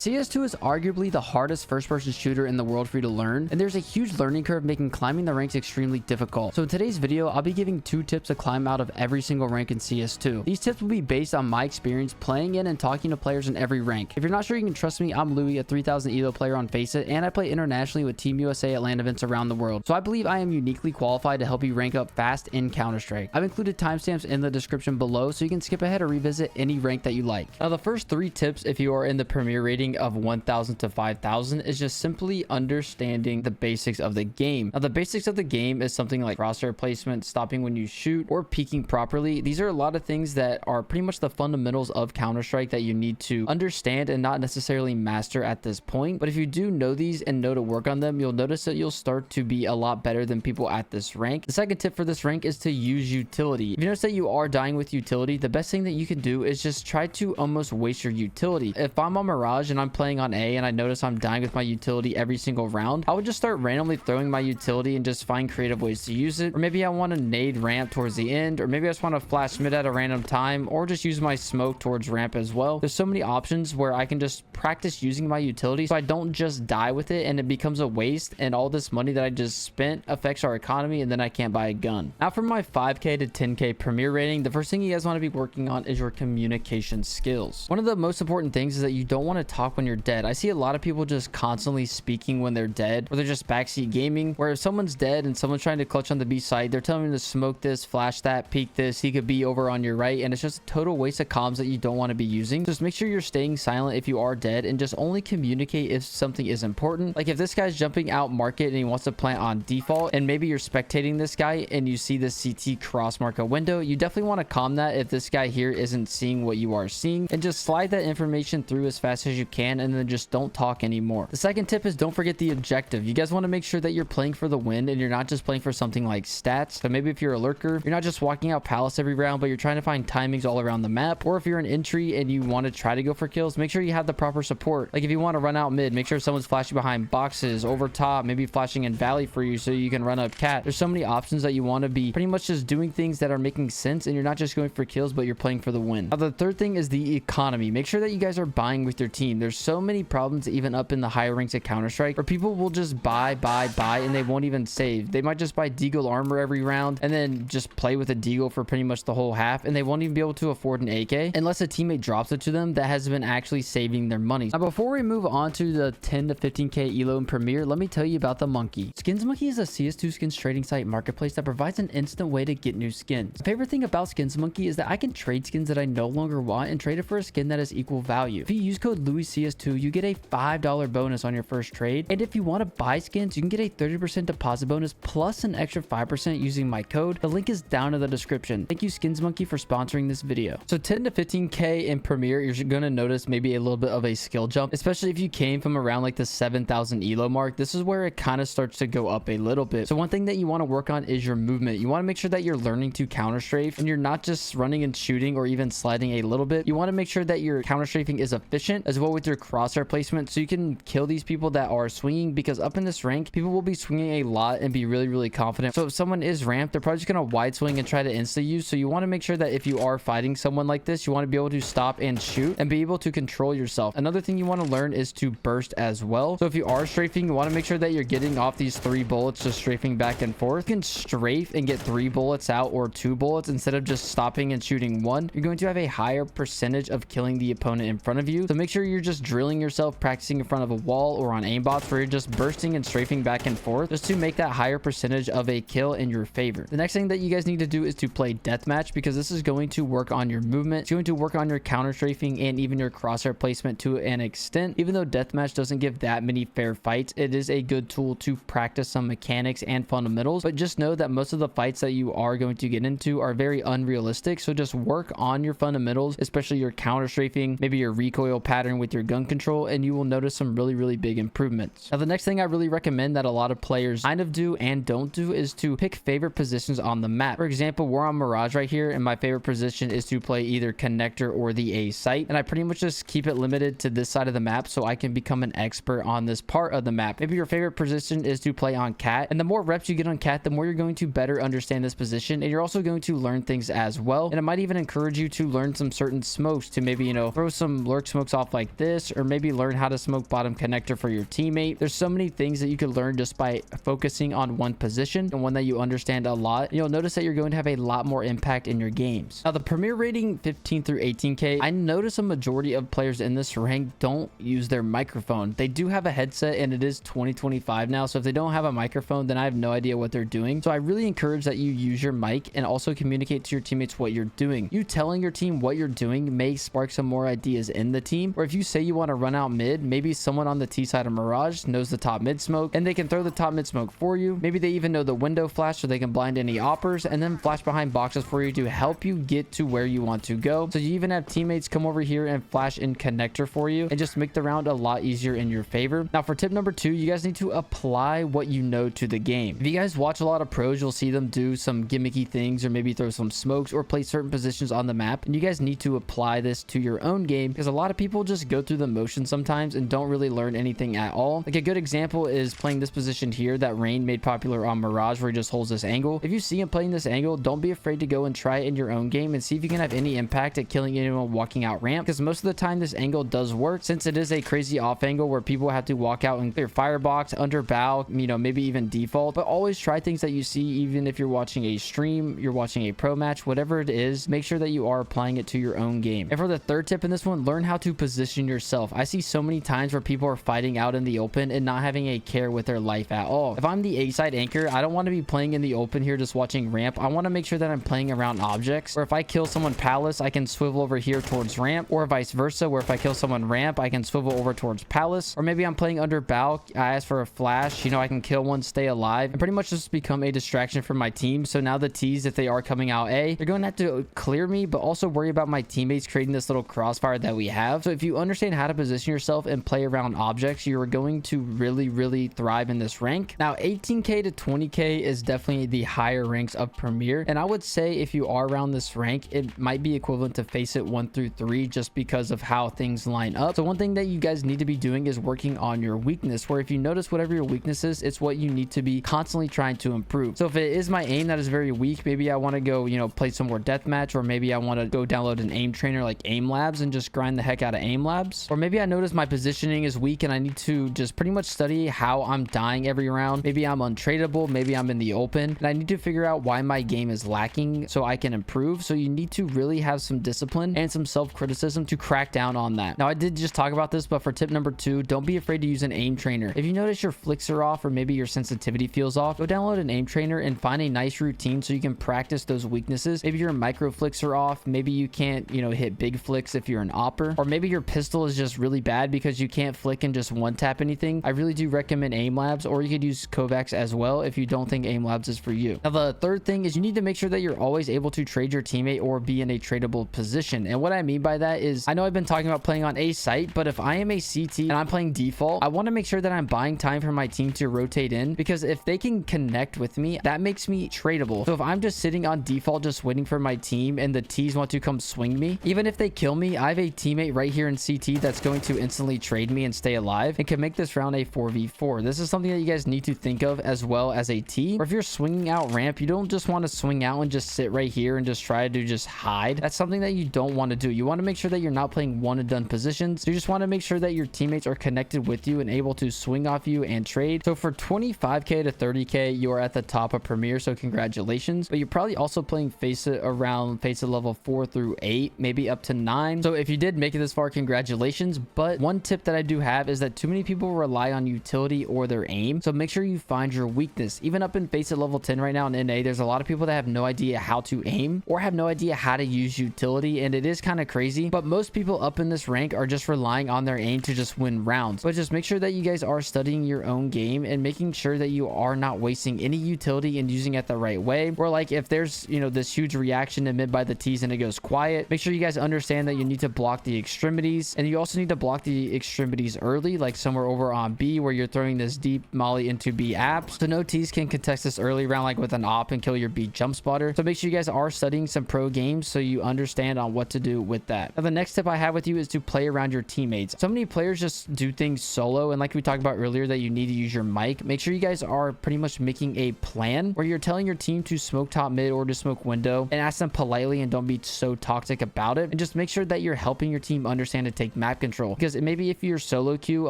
CS2 is arguably the hardest first-person shooter in the world for you to learn, and there's a huge learning curve making climbing the ranks extremely difficult. So in today's video, I'll be giving 2 tips to climb out of every single rank in CS2. These tips will be based on my experience playing in and talking to players in every rank. If you're not sure you can trust me, I'm Louis, a 3000 elo player on Faceit, and I play internationally with Team USA at LAN events around the world. So I believe I am uniquely qualified to help you rank up fast in Counter-Strike. I've included timestamps in the description below so you can skip ahead or revisit any rank that you like. Now the first 3 tips if you are in the Premier rating of 1000 to 5000 is just simply understanding the basics of the game. Now the basics of the game is something like crosshair placement, stopping when you shoot, or peeking properly. These are a lot of things that are pretty much the fundamentals of Counter-Strike that you need to understand and not necessarily master at this point. But if you do know these and know to work on them, you'll notice that you'll start to be a lot better than people at this rank. The second tip for this rank is to use utility. If you notice that you are dying with utility, the best thing that you can do is just try to almost waste your utility. If I'm on Mirage and I'm playing on A and I notice I'm dying with my utility every single round, I would just start randomly throwing my utility and just find creative ways to use it. Or maybe I want to nade ramp towards the end, or maybe I just want to flash mid at a random time, or just use my smoke towards ramp as well. There's so many options where I can just practice using my utility so I don't just die with it and it becomes a waste and all this money that I just spent affects our economy and then I can't buy a gun. Now for my 5k to 10k Premier rating, the first thing you guys want to be working on is your communication skills. One of the most important things is that you don't want to talk when you're dead. I see a lot of people just constantly speaking when they're dead, or they're just backseat gaming, where if someone's dead and someone's trying to clutch on the B side, they're telling me to smoke this, flash that, peek this, he could be over on your right, and it's just a total waste of comms that you don't want to be using. Just make sure you're staying silent if you are dead and just only communicate if something is important. Like if this guy's jumping out market and he wants to plant on default, and maybe you're spectating this guy and you see this CT cross mark a window, you definitely want to calm that if this guy here isn't seeing what you are seeing, and just slide that information through as fast as you can, and then just don't talk anymore. The second tip is don't forget the objective. You guys want to make sure that you're playing for the win and you're not just playing for something like stats. So maybe if you're a lurker, you're not just walking out palace every round, but you're trying to find timings all around the map. Or if you're an entry and you want to try to go for kills, make sure you have the proper support. Like if you want to run out mid, make sure someone's flashing behind boxes, over top, maybe flashing in valley for you so you can run up cat. There's so many options that you want to be pretty much just doing things that are making sense and you're not just going for kills, but you're playing for the win. Now the third thing is the economy. Make sure that you guys are buying with your team. There's so many problems even up in the higher ranks of Counter-Strike where people will just buy and they won't even save. They might just buy deagle armor every round and then just play with a deagle for pretty much the whole half, and they won't even be able to afford an AK unless a teammate drops it to them that has been actually saving their money. Now before we move on to the 10 to 15k elo in Premier, let me tell you about the Monkey. Skins Monkey is a CS2 skins trading site marketplace that provides an instant way to get new skins. The favorite thing about Skins Monkey is that I can trade skins that I no longer want and trade it for a skin that is equal value. If you use code LouisCS2, you get a $5 bonus on your first trade, and if you want to buy skins, you can get a 30% deposit bonus plus an extra 5% using my code. The link is down in the description. Thank you Skins Monkey for sponsoring this video. So 10 to 15k in Premier, you're going to notice maybe a little bit of a skill jump, especially if you came from around like the 7000 elo mark. This is where it kind of starts to go up a little bit. So one thing that you want to work on is your movement. You want to make sure that you're learning to counter strafe and you're not just running and shooting or even sliding a little bit. You want to make sure that your counter strafing is efficient as well with your crosshair placement so you can kill these people that are swinging, because up in this rank people will be swinging a lot and be really confident. So if someone is ramped, they're probably just going to wide swing and try to insta you. So you want to make sure that if you are fighting someone like this, you want to be able to stop and shoot and be able to control yourself. Another thing you want to learn is to burst as well. So if you are strafing, you want to make sure that you're getting off these 3 bullets, just strafing back and forth. You can strafe and get 3 bullets out or 2 bullets instead of just stopping and shooting 1. You're going to have a higher percentage of killing the opponent in front of you. So make sure you're just drilling yourself, practicing in front of a wall or on aimbots where you're just bursting and strafing back and forth just to make that higher percentage of a kill in your favor. The next thing that you guys need to do is to play deathmatch, because this is going to work on your movement. It's going to work on your counter strafing and even your crosshair placement to an extent. Even though deathmatch doesn't give that many fair fights, it is a good tool to practice some mechanics and fundamentals. But just know that most of the fights that you are going to get into are very unrealistic. So just work on your fundamentals, especially your counter strafing, maybe your recoil pattern with your gun control, and you will notice some really big improvements. Now the next thing I really recommend that a lot of players kind of do and don't do is to pick favorite positions on the map. For example, we're on Mirage right here, and my favorite position is to play either connector or the A site, and I pretty much just keep it limited to this side of the map so I can become an expert on this part of the map. Maybe your favorite position is to play on cat, and the more reps you get on cat, the more you're going to better understand this position, and you're also going to learn things as well. And it might even encourage you to learn some certain smokes to maybe, you know, throw some lurk smokes off like this, this, or maybe learn how to smoke bottom connector for your teammate. There's so many things that you could learn just by focusing on one position and one that you understand a lot. You'll notice that you're going to have a lot more impact in your games. Now, the Premier rating 15 through 18k, I notice a majority of players in this rank don't use their microphone. They do have a headset, and it is 2025 now, so if they don't have a microphone, then I have no idea what they're doing. So I really encourage that you use your mic and also communicate to your teammates what you're doing. You telling your team what you're doing may spark some more ideas in the team. Or if you say you want to run out mid, maybe someone on the T side of Mirage knows the top mid smoke and they can throw the top mid smoke for you. Maybe they even know the window flash so they can blind any oppers and then flash behind boxes for you to help you get to where you want to go. So you even have teammates come over here and flash in connector for you and just make the round a lot easier in your favor. Now, for tip number 2, you guys need to apply what you know to the game. If you guys watch a lot of pros, you'll see them do some gimmicky things or maybe throw some smokes or play certain positions on the map, and you guys need to apply this to your own game because a lot of people just go through the motion sometimes and don't really learn anything at all. Like a good example is playing this position here that Rain made popular on Mirage, where he just holds this angle. If you see him playing this angle, don't be afraid to go and try it in your own game and see if you can have any impact at killing anyone walking out ramp, because most of the time this angle does work, since it is a crazy off angle where people have to walk out and clear firebox, under bow, you know, maybe even default. But always try things that you see, even if you're watching a stream, you're watching a pro match, whatever it is, make sure that you are applying it to your own game. And for the third tip in this one, learn how to position yourself. I see so many times where people are fighting out in the open and not having a care with their life at all. If I'm the A side anchor, I don't want to be playing in the open here just watching ramp. I want to make sure that I'm playing around objects, or if I kill someone palace, I can swivel over here towards ramp, or vice versa, where if I kill someone ramp, I can swivel over towards palace. Or maybe I'm playing under bow, I ask for a flash, you know, I can kill one, stay alive, and pretty much just become a distraction for my team. So now the T's, if they are coming out A, they're going to have to clear me, but also worry about my teammates creating this little crossfire that we have. So if you understand how to position yourself and play around objects, you're going to really thrive in this rank. Now, 18k to 20k is definitely the higher ranks of Premier, and I would say if you are around this rank, it might be equivalent to Faceit 1 through 3 just because of how things line up. So one thing that you guys need to be doing is working on your weakness, where if you notice whatever your weakness is, it's what you need to be constantly trying to improve. So if it is my aim that is very weak, maybe I want to go, you know, play some more deathmatch, or maybe I want to go download an aim trainer like Aim Labs and just grind the heck out of Aim Labs. Or maybe I notice my positioning is weak and I need to just pretty much study how I'm dying every round. Maybe I'm untradeable, maybe I'm in the open, and I need to figure out why my game is lacking so I can improve. So you need to really have some discipline and some self-criticism to crack down on that. Now, I did just talk about this, but for tip number 2, don't be afraid to use an aim trainer. If you notice your flicks are off, or maybe your sensitivity feels off, go download an aim trainer and find a nice routine so you can practice those weaknesses. Maybe your micro flicks are off, maybe you can't, you know, hit big flicks if you're an opper, or maybe your pistol is just really bad because you can't flick and just one tap anything. I really do recommend Aim Labs, or you could use Kovacs as well if you don't think Aim Labs is for you. Now, the third thing is you need to make sure that you're always able to trade your teammate or be in a tradable position. And what I mean by that is, I know I've been talking about playing on A site, but if I am a CT and I'm playing default, I want to make sure that I'm buying time for my team to rotate in, because if they can connect with me, that makes me tradable. So if I'm just sitting on default just waiting for my team and the T's want to come swing me, even if they kill me, I have a teammate right here in CT that's going to instantly trade me and stay alive and can make this round a 4v4. This is something that you guys need to think of as well as a T. Or if you're swinging out ramp, you don't just want to swing out and just sit right here and just try to just hide. That's something that you don't want to do. You want to make sure that you're not playing one and done positions. You just want to make sure that your teammates are connected with you and able to swing off you and trade. So for 25k to 30k, you are at the top of Premier, so congratulations. But you're probably also playing Faceit around Faceit level 4 through 8, maybe up to 9. So if you did make it this far, congratulations. But one tip that I do have is that too many people rely on utility or their aim. So make sure you find your weakness. Even up in Faceit level 10 right now in NA, there's a lot of people that have no idea how to aim or have no idea how to use utility, and it is kind of crazy. But most people up in this rank are just relying on their aim to just win rounds. But just make sure that you guys are studying your own game and making sure that you are not wasting any utility and using it the right way. Or like if there's, you know, this huge reaction in mid by the T's and it goes quiet, make sure you guys understand that you need to block the extremities, and you also need to block the extremities early, like somewhere over on B where you're throwing this deep molly into B apps, so no T's can contest this early round like with an op and kill your B jump spotter. So make sure you guys are studying some pro games so you understand on what to do with that. Now, the next tip I have with you is to play around your teammates. So many players just do things solo, and like we talked about earlier, that you need to use your mic. Make sure you guys are pretty much making a plan where you're telling your team to smoke top mid or to smoke window, and ask them politely and don't be so toxic about it, and just make sure that you're helping your team understand to take map control, because maybe if you're solo queue, a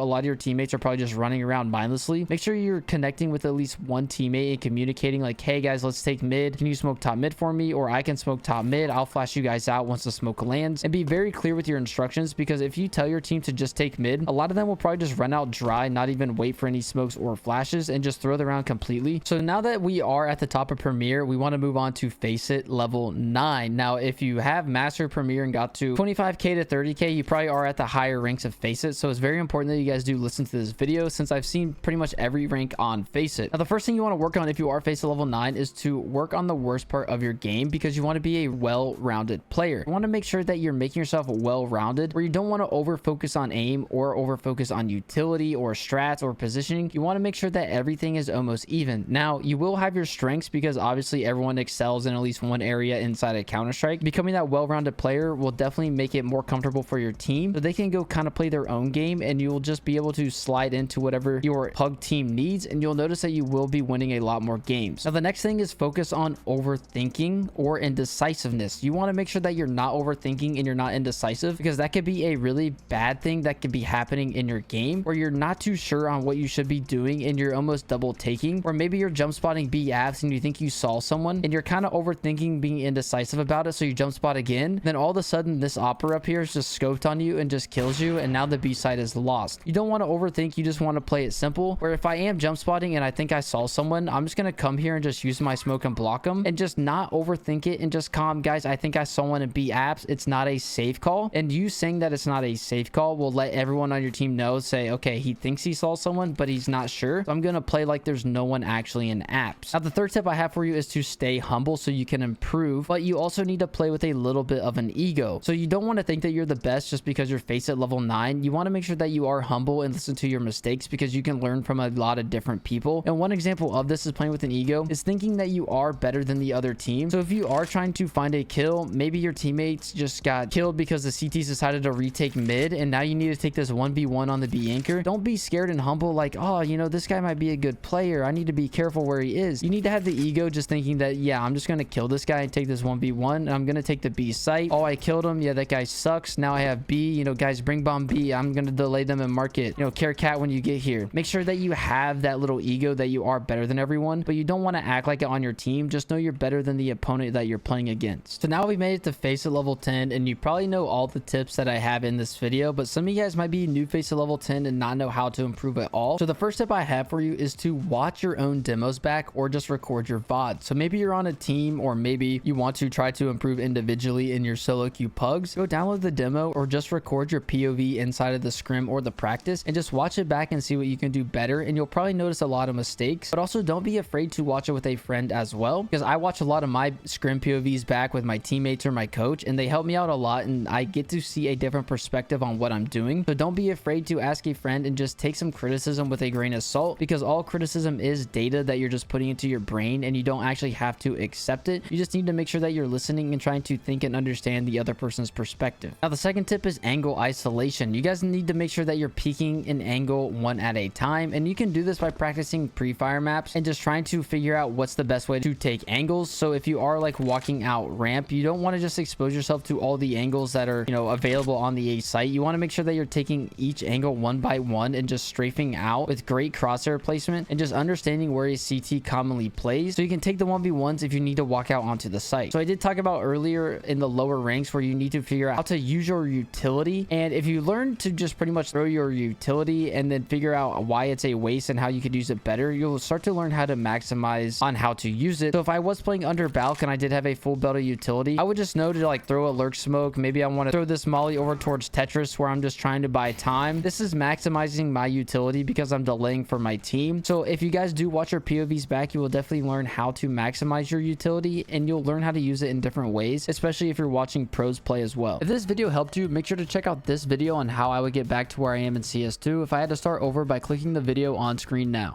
lot of your teammates are probably just running around mindlessly. Make sure you're connecting with at least one teammate and communicating like, hey guys, let's take mid. Can you smoke top mid for me? Or I can smoke top mid. I'll flash you guys out once the smoke lands. And be very clear with your instructions, because if you tell your team to just take mid, a lot of them will probably just run out dry, not even wait for any smokes or flashes, and just throw the round completely. So now that we are at the top of Premier, we want to move on to Faceit Level 9. Now, if you have mastered Premier and got to 25k to 30k, you probably are at the higher ranks of Faceit. So it's very important that you guys do listen to this video, since I've seen pretty much every rank on Faceit. Now, the first thing you want to work on if you are Faceit Level 9 is to work on the worst part of your game, because you want to be a well-rounded player. You want to make sure that you're making yourself well-rounded, where you don't want to over focus on aim or over focus on utility or strats or positioning. You want to make sure that everything is almost even. Now, you will have your strengths, because obviously everyone excels in at least one area inside of Counter-Strike. Becoming that well-rounded player will definitely make it more comfortable for your team, so they can go kind of play their own game, and you'll just be able to slide into whatever your pug team needs, and you'll notice that you will be winning a lot more games. Now, the next thing is focus on overthinking or indecisiveness. You want to make sure that you're not overthinking and you're not indecisive, because that could be a really bad thing that could be happening in your game, where you're not too sure on what you should be doing and you're almost double taking, or maybe you're jump spotting B apps and you think you saw someone and you're kind of overthinking, being indecisive about it, so you jump spot again. Then all of a sudden this opera up here is just scoped on you and just kills you, and now the B side is lost. You don't want to overthink, you just want to play it simple, where if I am jump spotting and I think I saw someone, I'm just going to come here and just use my smoke and block them, and just not overthink it, and just calm, guys, I think I saw one in B apps. It's not a safe call, and you saying that it's not a safe call will let everyone on your team know, say, okay, he thinks he saw someone, but he's not sure, so I'm going to play like there's no one actually in apps. Now, the third tip I have for you is to stay humble so you can improve, but you also need to play with a little bit of an ego. So you don't want to think that you're the best just because you're Faceit Level 9. You want to make sure that you are humble and listen to your mistakes, because you can learn from a lot of different people. And one example of this is playing with an ego is thinking that you are better than the other team. So if you are trying to find a kill, maybe your teammates just got killed because the CTs decided to retake mid, and now you need to take this 1v1 on the B anchor. Don't be scared and humble like, oh, you know, this guy might be a good player, I need to be careful where he is. You need to have the ego just thinking that, yeah, I'm just going to kill this guy and take this 1v1, and I'm going to take the B site. Oh, I killed him. Yeah, that guy sucks. Now I have B. You know, guys, bring bomb B. I'm going to delay them and mark it. You know, care cat when you get here. Make sure that you have that little ego that you are better than everyone, but you don't want to act like it on your team. Just know you're better than the opponent that you're playing against. So now we made it to Faceit Level 10, and you probably know all the tips that I have in this video, but some of you guys might be new Faceit Level 10 and not know how to improve at all. So the first tip I have for you is to watch your own demos back, or just record your VOD. So maybe you're on a team, or maybe you want to try to improve individually in your solo queue pugs. Go download the demo, or just record your POV inside of the scrim or the practice, and just watch it back and see what you can do better. And you'll probably notice a lot of mistakes, but also don't be afraid to watch it with a friend as well, because I watch a lot of my scrim POVs back with my teammates or my coach, and they help me out a lot, and I get to see a different perspective on what I'm doing. So don't be afraid to ask a friend and just take some criticism with a grain of salt, because all criticism is data that you're just putting into your brain, and you don't actually have to accept it. You just need to make sure that you're listening and trying to think and understand the other person's perspective. Now, the second tip is angle isolation. You guys need to make sure that you're peeking an angle one at a time, and you can do this by practicing pre-fire maps and just trying to figure out what's the best way to take angles. So if you are like walking out ramp, you don't want to just expose yourself to all the angles that are, you know, available on the A site. You want to make sure that you're taking each angle one by one and just strafing out with great crosshair placement and just understanding where a CT commonly plays, so you can take the 1v1s if you need to walk out onto the site. So I did talk about earlier in the lower ranks where you need to figure out how to use your utility, and if you learn to just pretty much throw your utility and then figure out why it's a waste and how you could use it better, you'll start to learn how to maximize on how to use it. So if I was playing under Balk and I did have a full belt of utility, I would just know to like throw a lurk smoke. Maybe I want to throw this molly over towards Tetris where I'm just trying to buy time. This is maximizing my utility because I'm delaying for my team. So if you guys do watch your POVs back, you will definitely learn how to maximize your utility, and you'll learn how to use it in different ways, especially if you're watching pros play as well. If this video helped you, make sure to check out this video on how I would get back to where I am in CS2 if I had to start over by clicking the video on screen now.